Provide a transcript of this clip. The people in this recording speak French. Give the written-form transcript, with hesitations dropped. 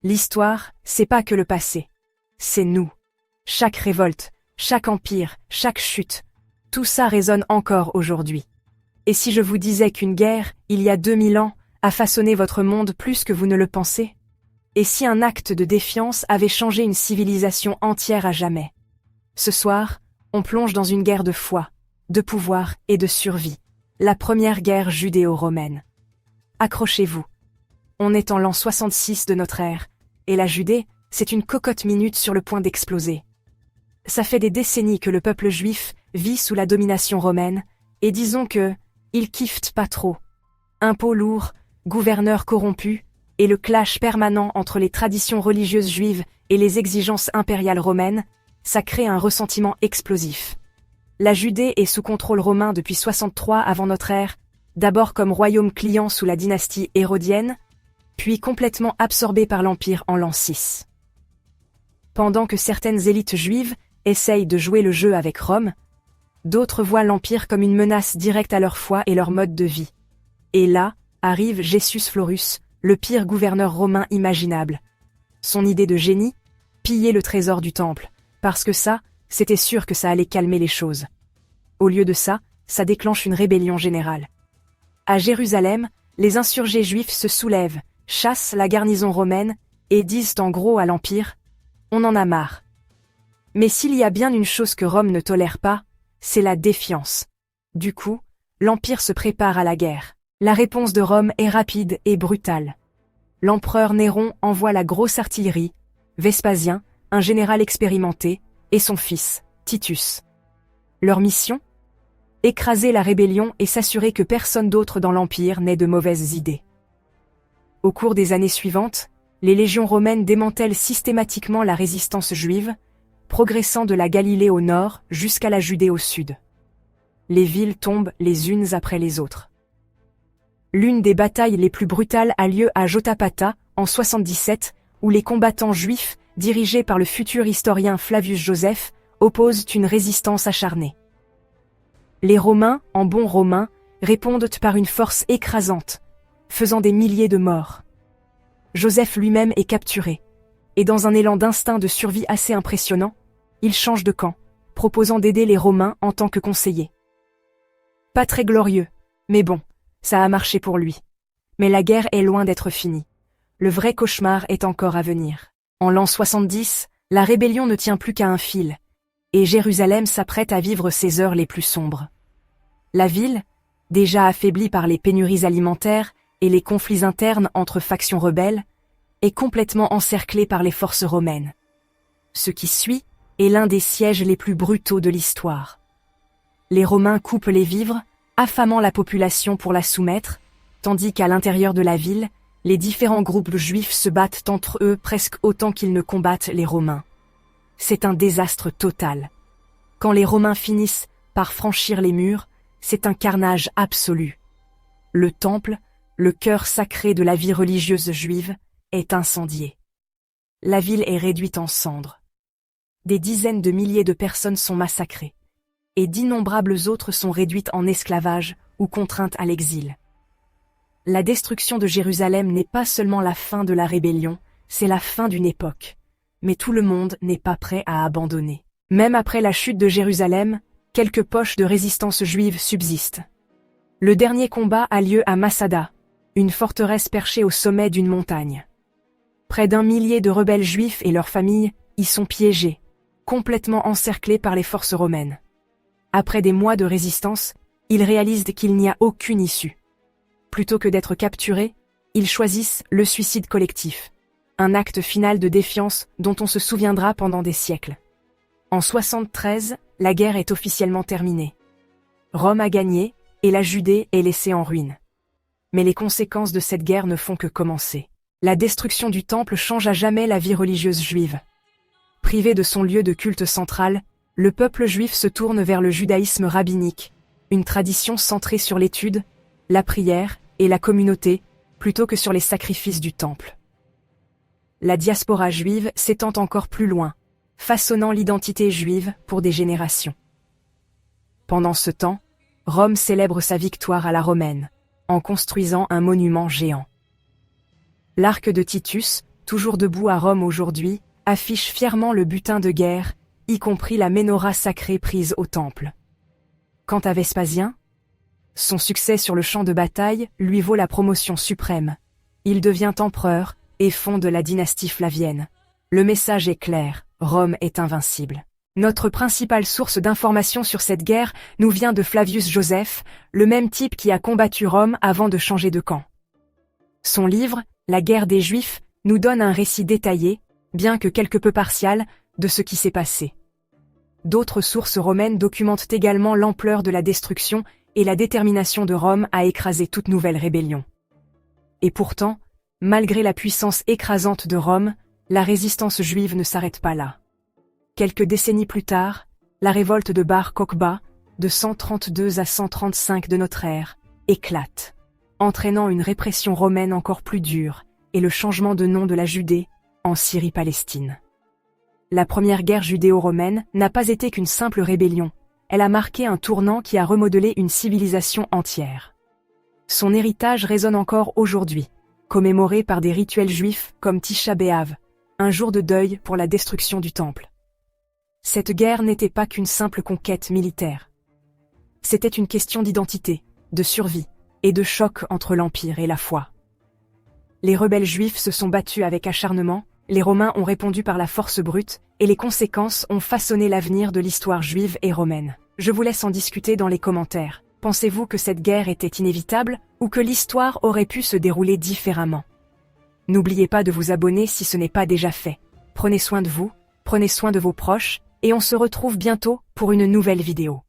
L'histoire, c'est pas que le passé. C'est nous. Chaque révolte, chaque empire, chaque chute, tout ça résonne encore aujourd'hui. Et si je vous disais qu'une guerre, il y a 2000 ans, a façonné votre monde plus que vous ne le pensez? Et si un acte de défiance avait changé une civilisation entière à jamais? Ce soir, on plonge dans une guerre de foi, de pouvoir et de survie. La première guerre judéo-romaine. Accrochez-vous. On est en l'an 66 de notre ère, et la Judée, c'est une cocotte minute sur le point d'exploser. Ça fait des décennies que le peuple juif vit sous la domination romaine, et disons que, il kiffe pas trop. Impôts lourds, gouverneurs corrompus, et le clash permanent entre les traditions religieuses juives et les exigences impériales romaines, ça crée un ressentiment explosif. La Judée est sous contrôle romain depuis 63 avant notre ère, d'abord comme royaume client sous la dynastie hérodienne, puis complètement absorbée par l'Empire en l'an 6. Pendant que certaines élites juives essayent de jouer le jeu avec Rome, d'autres voient l'Empire comme une menace directe à leur foi et leur mode de vie. Et là, arrive Gessius Florus, le pire gouverneur romain imaginable. Son idée de génie? Piller le trésor du temple, parce que ça, c'était sûr que ça allait calmer les choses. Au lieu de ça, ça déclenche une rébellion générale. À Jérusalem, les insurgés juifs se soulèvent, chassent la garnison romaine et disent en gros à l'Empire « On en a marre ». Mais s'il y a bien une chose que Rome ne tolère pas, c'est la défiance. Du coup, l'Empire se prépare à la guerre. La réponse de Rome est rapide et brutale. L'empereur Néron envoie la grosse artillerie, Vespasien, un général expérimenté, et son fils, Titus. Leur mission? Écraser la rébellion et s'assurer que personne d'autre dans l'Empire n'ait de mauvaises idées. Au cours des années suivantes, les légions romaines démantèlent systématiquement la résistance juive, progressant de la Galilée au nord jusqu'à la Judée au sud. Les villes tombent les unes après les autres. L'une des batailles les plus brutales a lieu à Jotapata, en 77, où les combattants juifs, dirigés par le futur historien Flavius Joseph, opposent une résistance acharnée. Les Romains, en bons romains, répondent par une force écrasante, faisant des milliers de morts. Joseph lui-même est capturé, et dans un élan d'instinct de survie assez impressionnant, il change de camp, proposant d'aider les Romains en tant que conseiller. Pas très glorieux, mais bon, ça a marché pour lui. Mais la guerre est loin d'être finie. Le vrai cauchemar est encore à venir. En l'an 70, la rébellion ne tient plus qu'à un fil, et Jérusalem s'apprête à vivre ses heures les plus sombres. La ville, déjà affaiblie par les pénuries alimentaires et les conflits internes entre factions rebelles, est complètement encerclée par les forces romaines. Ce qui suit est l'un des sièges les plus brutaux de l'histoire. Les Romains coupent les vivres, affamant la population pour la soumettre, tandis qu'à l'intérieur de la ville, les différents groupes juifs se battent entre eux presque autant qu'ils ne combattent les Romains. C'est un désastre total. Quand les Romains finissent par franchir les murs, c'est un carnage absolu. Le temple, le cœur sacré de la vie religieuse juive, est incendié. La ville est réduite en cendres. Des dizaines de milliers de personnes sont massacrées, et d'innombrables autres sont réduites en esclavage ou contraintes à l'exil. La destruction de Jérusalem n'est pas seulement la fin de la rébellion, c'est la fin d'une époque. Mais tout le monde n'est pas prêt à abandonner. Même après la chute de Jérusalem, quelques poches de résistance juive subsistent. Le dernier combat a lieu à Masada, une forteresse perchée au sommet d'une montagne. Près d'1 millier de rebelles juifs et leurs familles y sont piégés, complètement encerclés par les forces romaines. Après des mois de résistance, ils réalisent qu'il n'y a aucune issue. Plutôt que d'être capturés, ils choisissent le suicide collectif, un acte final de défiance dont on se souviendra pendant des siècles. En 73, la guerre est officiellement terminée. Rome a gagné et la Judée est laissée en ruine. Mais les conséquences de cette guerre ne font que commencer. La destruction du temple change à jamais la vie religieuse juive. Privé de son lieu de culte central, le peuple juif se tourne vers le judaïsme rabbinique, une tradition centrée sur l'étude, la prière et la communauté, plutôt que sur les sacrifices du temple. La diaspora juive s'étend encore plus loin, façonnant l'identité juive pour des générations. Pendant ce temps, Rome célèbre sa victoire à la romaine, en construisant un monument géant. L'arc de Titus, toujours debout à Rome aujourd'hui, affiche fièrement le butin de guerre, y compris la menorah sacrée prise au temple. Quant à Vespasien, son succès sur le champ de bataille lui vaut la promotion suprême. Il devient empereur et fonde la dynastie flavienne. Le message est clair, Rome est invincible. Notre principale source d'information sur cette guerre nous vient de Flavius Joseph, le même type qui a combattu Rome avant de changer de camp. Son livre, La guerre des Juifs, nous donne un récit détaillé, bien que quelque peu partial, de ce qui s'est passé. D'autres sources romaines documentent également l'ampleur de la destruction et la détermination de Rome à écraser toute nouvelle rébellion. Et pourtant, malgré la puissance écrasante de Rome, la résistance juive ne s'arrête pas là. Quelques décennies plus tard, la révolte de Bar Kokhba, de 132 à 135 de notre ère, éclate, entraînant une répression romaine encore plus dure et le changement de nom de la Judée en Syrie-Palestine. La première guerre judéo-romaine n'a pas été qu'une simple rébellion, elle a marqué un tournant qui a remodelé une civilisation entière. Son héritage résonne encore aujourd'hui, commémoré par des rituels juifs comme Tisha B'Av, un jour de deuil pour la destruction du temple. Cette guerre n'était pas qu'une simple conquête militaire. C'était une question d'identité, de survie et de choc entre l'Empire et la foi. Les rebelles juifs se sont battus avec acharnement, les Romains ont répondu par la force brute, et les conséquences ont façonné l'avenir de l'histoire juive et romaine. Je vous laisse en discuter dans les commentaires. Pensez-vous que cette guerre était inévitable, ou que l'histoire aurait pu se dérouler différemment? N'oubliez pas de vous abonner si ce n'est pas déjà fait. Prenez soin de vous, prenez soin de vos proches, et on se retrouve bientôt pour une nouvelle vidéo.